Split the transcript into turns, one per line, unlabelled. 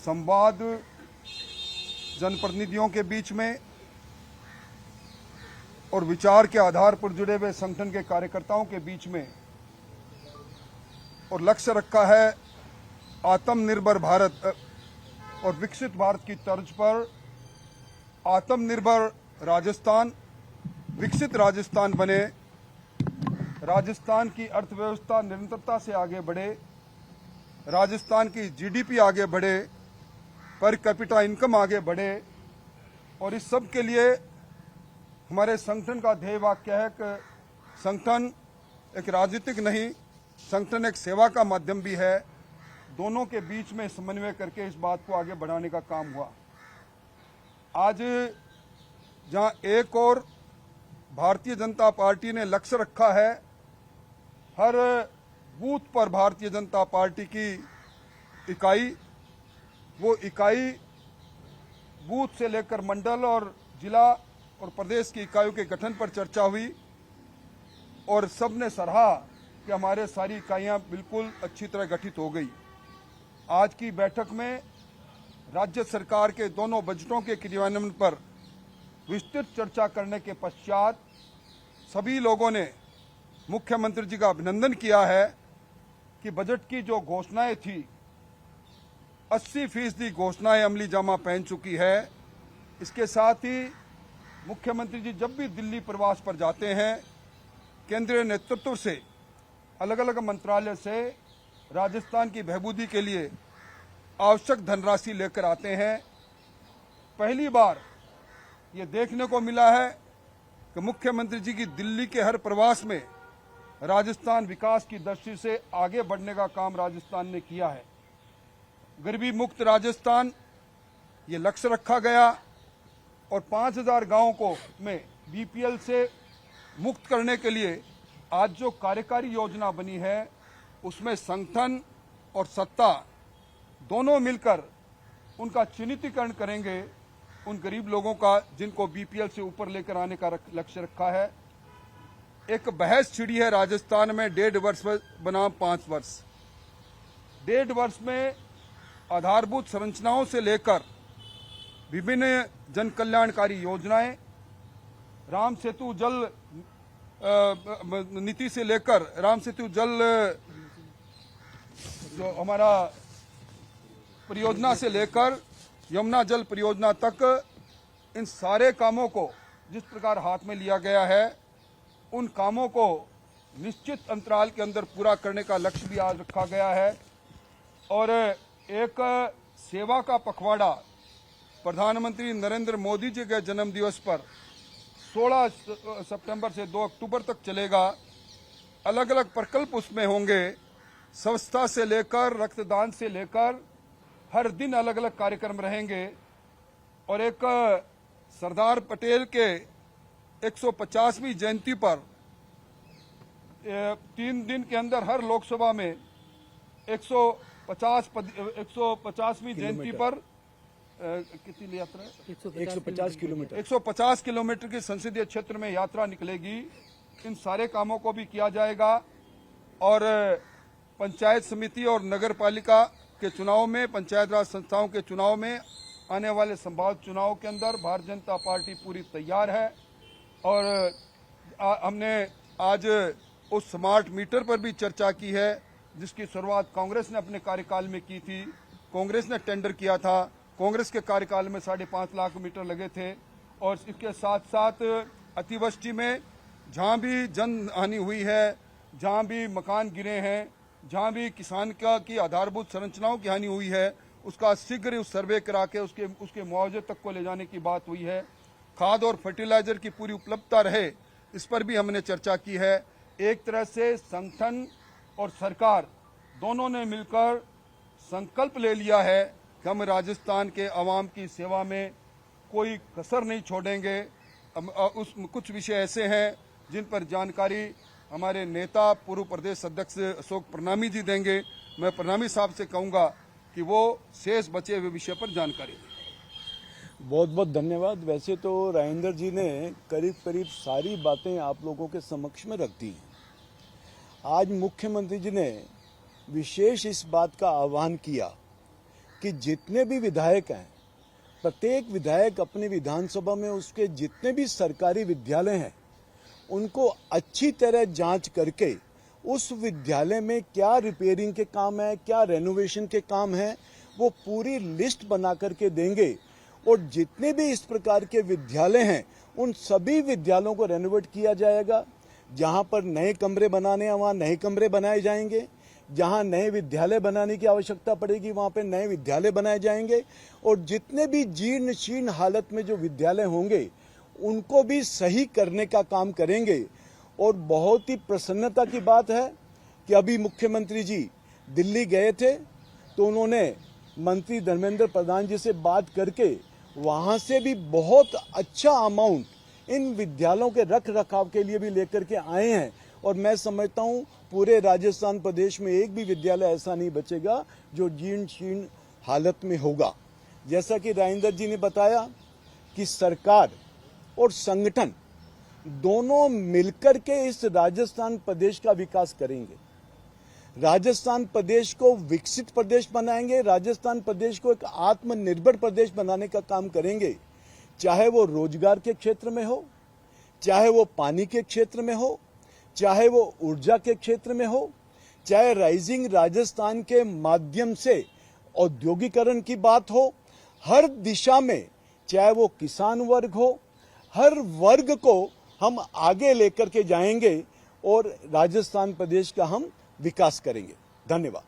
संवाद जनप्रतिनिधियों के बीच में और विचार के आधार पर जुड़े हुए संगठन के कार्यकर्ताओं के बीच में, और लक्ष्य रखा है आत्मनिर्भर भारत और विकसित भारत की तर्ज पर आत्मनिर्भर राजस्थान, विकसित राजस्थान बने, राजस्थान की अर्थव्यवस्था निरंतरता से आगे बढ़े, राजस्थान की जीडीपी आगे बढ़े, पर कैपिटा इनकम आगे बढ़े। और इस सब के लिए हमारे संगठन का ध्येय वाक्य है कि संगठन एक राजनीतिक नहीं, संगठन एक सेवा का माध्यम भी है। दोनों के बीच में समन्वय करके इस बात को आगे बढ़ाने का काम हुआ। आज जहां एक और भारतीय जनता पार्टी ने लक्ष्य रखा है हर बूथ पर भारतीय जनता पार्टी की इकाई, वो इकाई बूथ से लेकर मंडल और जिला और प्रदेश की इकाइयों के गठन पर चर्चा हुई और सबने सराहा कि हमारे सारी इकाइयां बिल्कुल अच्छी तरह गठित हो गई। आज की बैठक में राज्य सरकार के दोनों बजटों के क्रियान्वयन पर विस्तृत चर्चा करने के पश्चात सभी लोगों ने मुख्यमंत्री जी का अभिनंदन किया है कि बजट की जो घोषणाएं थी 80% घोषणाएं अमली जामा पहन चुकी है। इसके साथ ही मुख्यमंत्री जी जब भी दिल्ली प्रवास पर जाते हैं केंद्रीय नेतृत्व से, अलग अलग मंत्रालय से राजस्थान की बहबूदी के लिए आवश्यक धनराशि लेकर आते हैं। पहली बार ये देखने को मिला है कि मुख्यमंत्री जी की दिल्ली के हर प्रवास में राजस्थान विकास की दृष्टि से आगे बढ़ने का काम राजस्थान ने किया है। गरीबी मुक्त राजस्थान ये लक्ष्य रखा गया और 5000 गांवों को में बीपीएल से मुक्त करने के लिए आज जो कार्यकारी योजना बनी है उसमें संगठन और सत्ता दोनों मिलकर उनका चिन्हितीकरण करेंगे, उन गरीब लोगों का जिनको बीपीएल से ऊपर लेकर आने का लक्ष्य रखा है। एक बहस छिड़ी है राजस्थान में 1.5 वर्ष बनाम 5 वर्ष। 1.5 वर्ष में आधारभूत संरचनाओं से लेकर विभिन्न जन कल्याणकारी योजनाएं, राम सेतु जल नीति से लेकर राम सेतु जल जो हमारा परियोजना से लेकर यमुना जल परियोजना तक, इन सारे कामों को जिस प्रकार हाथ में लिया गया है उन कामों को निश्चित अंतराल के अंदर पूरा करने का लक्ष्य भी आज रखा गया है। और एक सेवा का पखवाड़ा प्रधानमंत्री नरेंद्र मोदी जी के जन्म दिवस पर 16 सितंबर से 2 अक्टूबर तक चलेगा। अलग अलग प्रकल्प उसमें होंगे, स्वच्छता से लेकर रक्तदान से लेकर हर दिन अलग अलग कार्यक्रम रहेंगे। और एक सरदार पटेल के 150वीं जयंती पर 3 दिन के अंदर हर लोकसभा में 150वीं जयंती पर कितनी यात्रा है? 150 किलोमीटर की संसदीय क्षेत्र में यात्रा निकलेगी। इन सारे कामों को भी किया जाएगा। और पंचायत समिति और नगर पालिका के चुनाव में, पंचायत राज संस्थाओं के चुनाव में, आने वाले संभावित चुनाव के अंदर भारतीय जनता पार्टी पूरी तैयार है। और हमने आज उस स्मार्ट मीटर पर भी चर्चा की है जिसकी शुरुआत कांग्रेस ने अपने कार्यकाल में की थी। कांग्रेस ने टेंडर किया था, कांग्रेस के कार्यकाल में 5.5 लाख मीटर लगे थे। और इसके साथ साथ अतिवृष्टि में जहां भी जन हानि हुई है, जहां भी मकान गिरे हैं, जहां भी किसान की आधारभूत संरचनाओं की हानि हुई है, उसका शीघ्र उस सर्वे करा के उसके मुआवजे तक को ले जाने की बात हुई है। खाद और फर्टिलाइजर की पूरी उपलब्धता रहे, इस पर भी हमने चर्चा की है। एक तरह से संगठन और सरकार दोनों ने मिलकर संकल्प ले लिया है कि हम राजस्थान के आवाम की सेवा में कोई कसर नहीं छोड़ेंगे। कुछ विषय ऐसे हैं जिन पर जानकारी हमारे नेता पूर्व प्रदेश अध्यक्ष अशोक प्रणामी जी देंगे। मैं प्रणामी साहब से कहूंगा कि वो शेष बचे हुए विषय पर जानकारी दें।
बहुत बहुत धन्यवाद। वैसे तो राजेंद्र जी ने करीब करीब सारी बातें आप लोगों के समक्ष में रख दी हैं। आज मुख्यमंत्री जी ने विशेष इस बात का आह्वान किया कि जितने भी विधायक हैं, प्रत्येक विधायक अपनी विधानसभा में उसके जितने भी सरकारी विद्यालय हैं उनको अच्छी तरह जांच करके उस विद्यालय में क्या रिपेयरिंग के काम है, क्या रेनोवेशन के काम है, वो पूरी लिस्ट बना करके देंगे। और जितने भी इस प्रकार के विद्यालय हैं उन सभी विद्यालयों को रेनोवेट किया जाएगा। जहां पर नए कमरे बनाने हैं वहां नए कमरे बनाए जाएंगे, जहां नए विद्यालय बनाने की आवश्यकता पड़ेगी वहां पे नए विद्यालय बनाए जाएंगे। और जितने भी जीर्ण शीर्ण हालत में जो विद्यालय होंगे उनको भी सही करने का काम करेंगे। और बहुत ही प्रसन्नता की बात है कि अभी मुख्यमंत्री जी दिल्ली गए थे तो उन्होंने मंत्री धर्मेंद्र प्रधान जी से बात करके वहां से भी बहुत अच्छा अमाउंट इन विद्यालयों के रख रखाव के लिए भी लेकर के आए हैं। और मैं समझता हूं पूरे राजस्थान प्रदेश में एक भी विद्यालय ऐसा नहीं बचेगा जो जीर्ण शीर्ण हालत में होगा। जैसा कि राजेंद्र जी ने बताया कि सरकार और संगठन दोनों मिलकर के इस राजस्थान प्रदेश का विकास करेंगे, राजस्थान प्रदेश को विकसित प्रदेश बनाएंगे, राजस्थान प्रदेश को एक आत्मनिर्भर प्रदेश बनाने का काम करेंगे। चाहे वो रोजगार के क्षेत्र में हो, चाहे वो पानी के क्षेत्र में हो, चाहे वो ऊर्जा के क्षेत्र में हो, चाहे राइजिंग राजस्थान के माध्यम से औद्योगिकरण की बात हो, हर दिशा में, चाहे वो किसान वर्ग हो, हर वर्ग को हम आगे लेकर के जाएंगे और राजस्थान प्रदेश का हम विकास करेंगे। धन्यवाद।